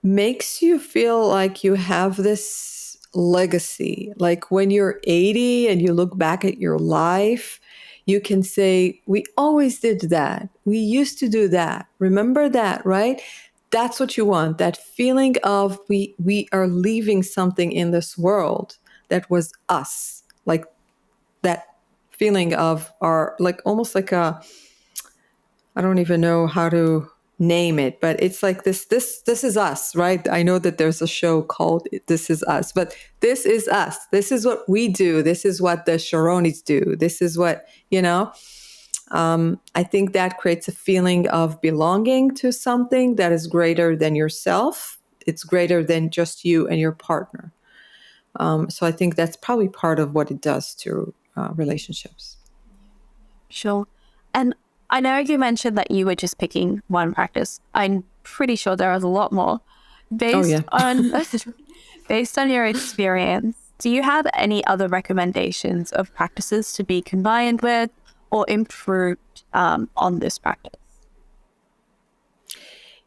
makes you feel like you have this legacy. Like when you're 80 and you look back at your life, you can say, we always did that. We used to do that. Remember that, right? That's what you want. That feeling of we are leaving something in this world that was us. Like that feeling of like almost like I don't even know how to name it, but it's like this is us, right? I know that there's a show called This Is Us, but this is us. This is what we do. This is what the Sharonis do. This is what, I think that creates a feeling of belonging to something that is greater than yourself. It's greater than just you and your partner. So I think that's probably part of what it does to relationships. Sure. And I know you mentioned that you were just picking one practice. I'm pretty sure there is a lot more. Based on your experience, do you have any other recommendations of practices to be combined with or improved on this practice?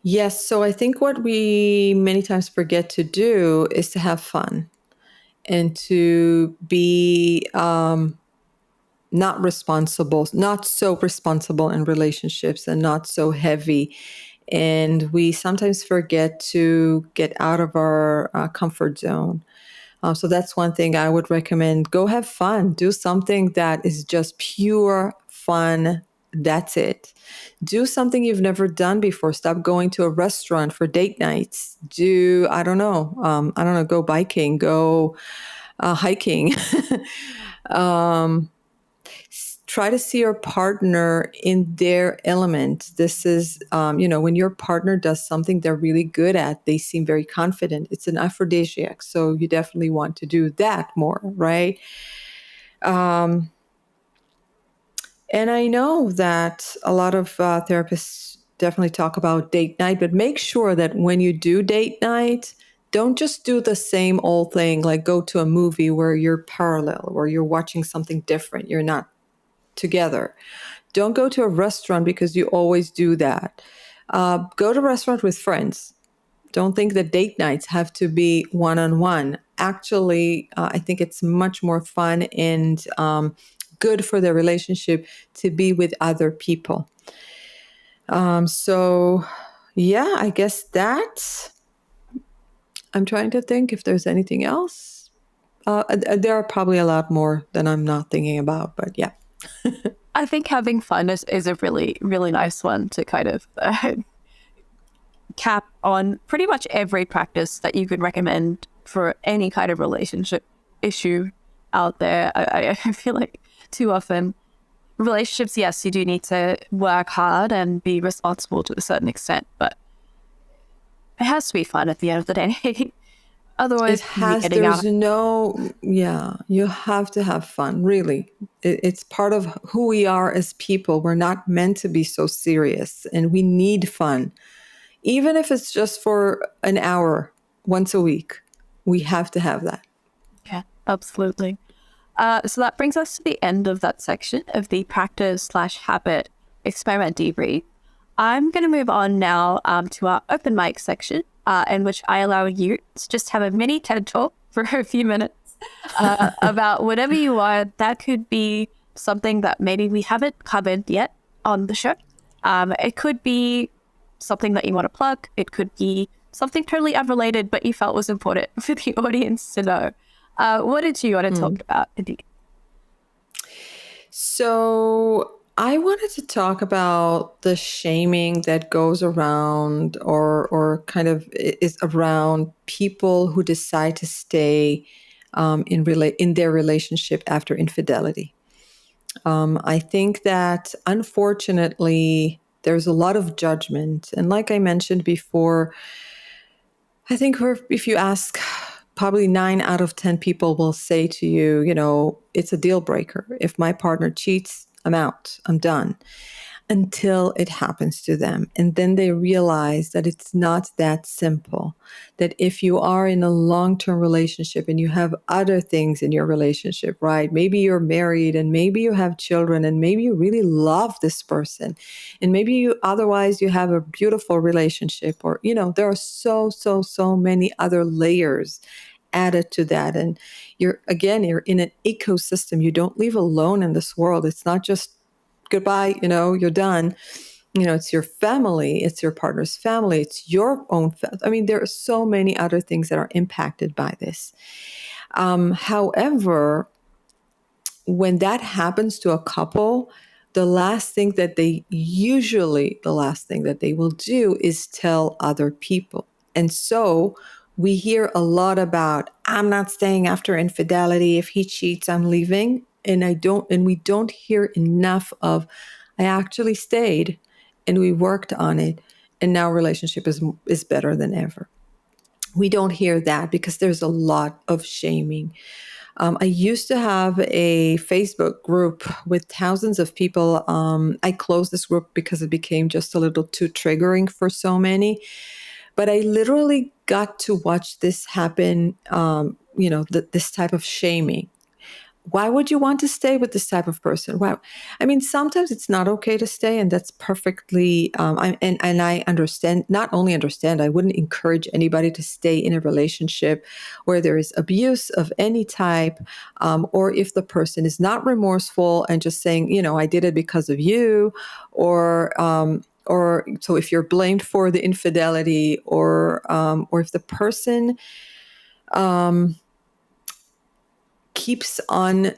Yes. So I think what we many times forget to do is to have fun and to be not so responsible in relationships and not so heavy. And we sometimes forget to get out of our comfort zone. So that's one thing I would recommend. Go have fun. Do something that is just pure fun. That's it. Do something you've never done before. Stop going to a restaurant for date nights. Go biking, go hiking. Try to see your partner in their element. This is, when your partner does something they're really good at, they seem very confident. It's an aphrodisiac. So you definitely want to do that more, right? And I know that a lot of therapists definitely talk about date night, but make sure that when you do date night, don't just do the same old thing, like go to a movie where you're parallel, or you're watching something different. You're not together. Don't go to a restaurant because you always do that. Go to a restaurant with friends. Don't think that date nights have to be one-on-one. Actually, I think it's much more fun and good for the relationship to be with other people. I guess that. I'm trying to think if there's anything else. There are probably a lot more than I'm not thinking about, but yeah. I think having fun is a really, really nice one to kind of cap on pretty much every practice that you could recommend for any kind of relationship issue out there. I feel like too often relationships, yes, you do need to work hard and be responsible to a certain extent, but it has to be fun at the end of the day. Otherwise, you have to have fun, really. It's part of who we are as people. We're not meant to be so serious, and we need fun. Even if it's just for an hour once a week, we have to have that. Yeah, absolutely. So that brings us to the end of that section of the practice/habit experiment debrief. I'm going to move on now to our open mic section, in which I allow you to just have a mini TED talk for a few minutes about whatever you want. That could be something that maybe we haven't covered yet on the show. It could be something that you want to plug. It could be something totally unrelated, but you felt was important for the audience to know. What did you want to talk about, Idit? So I wanted to talk about the shaming that goes around or kind of is around people who decide to stay in their relationship after infidelity. I think that unfortunately there's a lot of judgment. And like I mentioned before, I think if you ask, probably 9 out of 10 people will say to you, it's a deal breaker. If my partner cheats, I'm out, I'm done, until it happens to them. And then they realize that it's not that simple, that if you are in a long-term relationship and you have other things in your relationship, right? Maybe you're married and maybe you have children and maybe you really love this person and maybe you have a beautiful relationship, or, there are so many other layers added to that. And you're in an ecosystem. You don't live alone in this world. It's not just goodbye, you're done. It's your family, it's your partner's family, it's your own there are so many other things that are impacted by this. However, when that happens to a couple, the last thing that they will do is tell other people. And so we hear a lot about, I'm not staying after infidelity. If he cheats, I'm leaving. And we don't hear enough of, I actually stayed and we worked on it. And now relationship is better than ever. We don't hear that because there's a lot of shaming. I used to have a Facebook group with thousands of people. I closed this group because it became just a little too triggering for so many. But I literally got to watch this happen, this type of shaming. Why would you want to stay with this type of person? Wow. Sometimes it's not okay to stay, and that's perfectly, I understand, not only understand, I wouldn't encourage anybody to stay in a relationship where there is abuse of any type, or if the person is not remorseful and just saying, I did it because of you, or so if you're blamed for the infidelity, or if the person, keeps on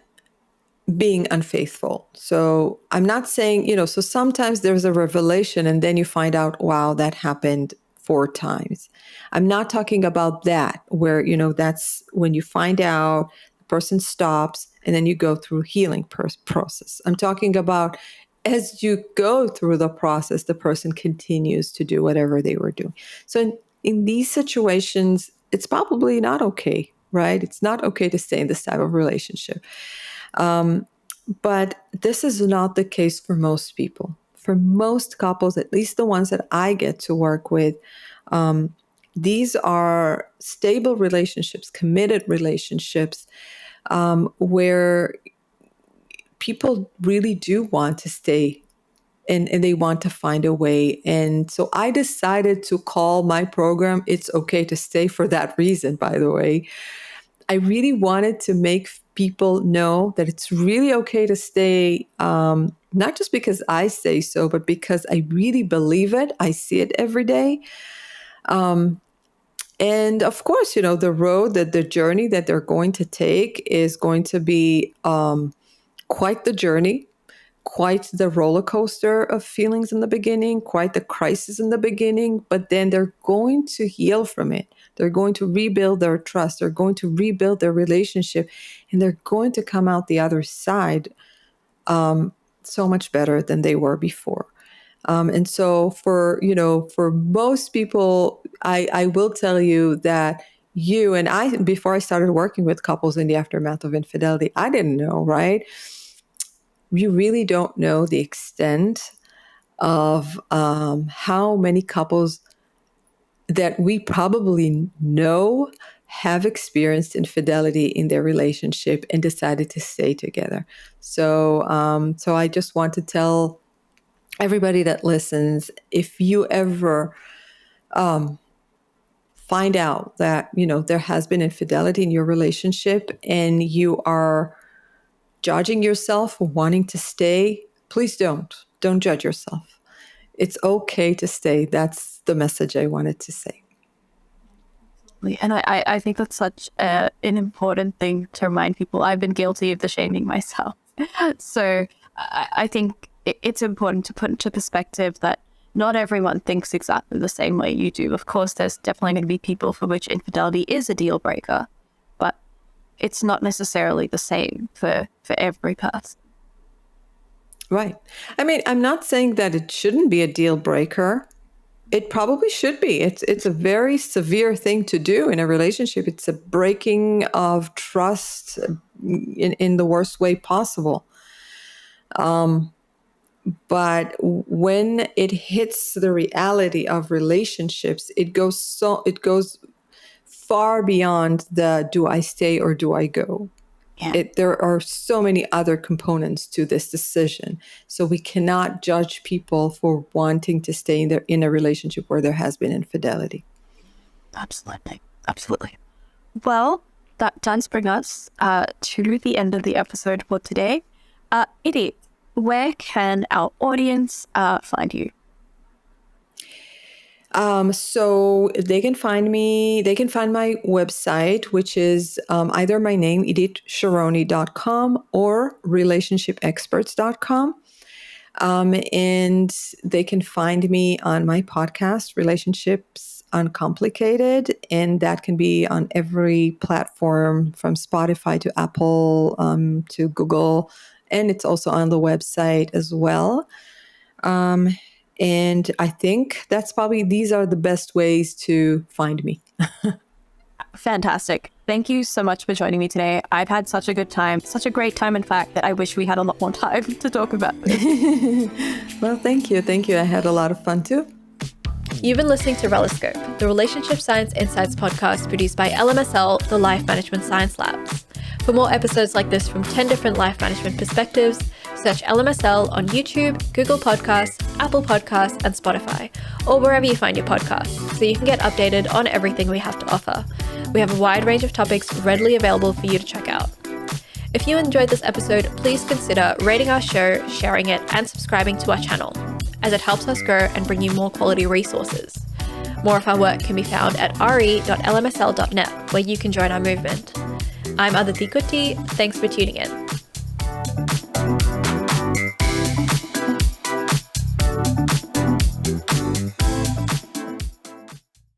being unfaithful. So I'm not saying, so sometimes there's a revelation and then you find out, wow, that happened 4 times. I'm not talking about that where, that's when you find out, the person stops, and then you go through healing process. I'm talking about as you go through the process, the person continues to do whatever they were doing. So in these situations, it's probably not okay, right? It's not okay to stay in this type of relationship. But this is not the case for most people. For most couples, at least the ones that I get to work with, these are stable relationships, committed relationships, where people really do want to stay and they want to find a way. And so I decided to call my program It's Okay to Stay for that reason, by the way. I really wanted to make people know that it's really okay to stay, not just because I say so, but because I really believe it. I see it every day. And of course, the road, the journey that they're going to take is going to be quite the journey, quite the roller coaster of feelings in the beginning, quite the crisis in the beginning, but then they're going to heal from it. They're going to rebuild their trust. They're going to rebuild their relationship, and they're going to come out the other side so much better than they were before. And so for most people, I will tell you that before I started working with couples in the aftermath of infidelity, I didn't know, right? You really don't know the extent of how many couples that we probably know have experienced infidelity in their relationship and decided to stay together. So I just want to tell everybody that listens, if you ever find out that, there has been infidelity in your relationship and you are judging yourself for wanting to stay, please don't judge yourself. It's okay to stay. That's the message I wanted to say. And I think that's such an important thing to remind people. I've been guilty of the shaming myself. So I think it's important to put into perspective that not everyone thinks exactly the same way you do. Of course, there's definitely going to be people for which infidelity is a deal breaker, but it's not necessarily the same for every person. Right. I mean, I'm not saying that it shouldn't be a deal breaker. It probably should be. It's a very severe thing to do in a relationship. It's a breaking of trust in the worst way possible. But when it hits the reality of relationships, it goes far beyond the do I stay or do I go? Yeah. There are so many other components to this decision. So we cannot judge people for wanting to stay in a relationship where there has been infidelity. Absolutely. Absolutely. Well, that does bring us to the end of the episode for today. Idit, where can our audience find you? So they can find me, they can find my website, which is either my name, iditsharoni.com or relationshipexperts.com. And they can find me on my podcast, Relationships Uncomplicated, and that can be on every platform from Spotify to Apple to Google, and it's also on the website as well. And I think these are the best ways to find me. Fantastic. Thank you so much for joining me today. I've had such a good time, such a great time, in fact, that I wish we had a lot more time to talk about this. Well, thank you. Thank you. I had a lot of fun too. You've been listening to Reloscope, the Relationship Science Insights podcast produced by LMSL, the Life Management Science Labs. For more episodes like this from 10 different life management perspectives, search LMSL on YouTube, Google Podcasts, Apple Podcasts, and Spotify, or wherever you find your podcasts, so you can get updated on everything we have to offer. We have a wide range of topics readily available for you to check out. If you enjoyed this episode, please consider rating our show, sharing it, and subscribing to our channel, as it helps us grow and bring you more quality resources. More of our work can be found at re.lmsl.net, where you can join our movement. I'm Aditi. Thanks for tuning in.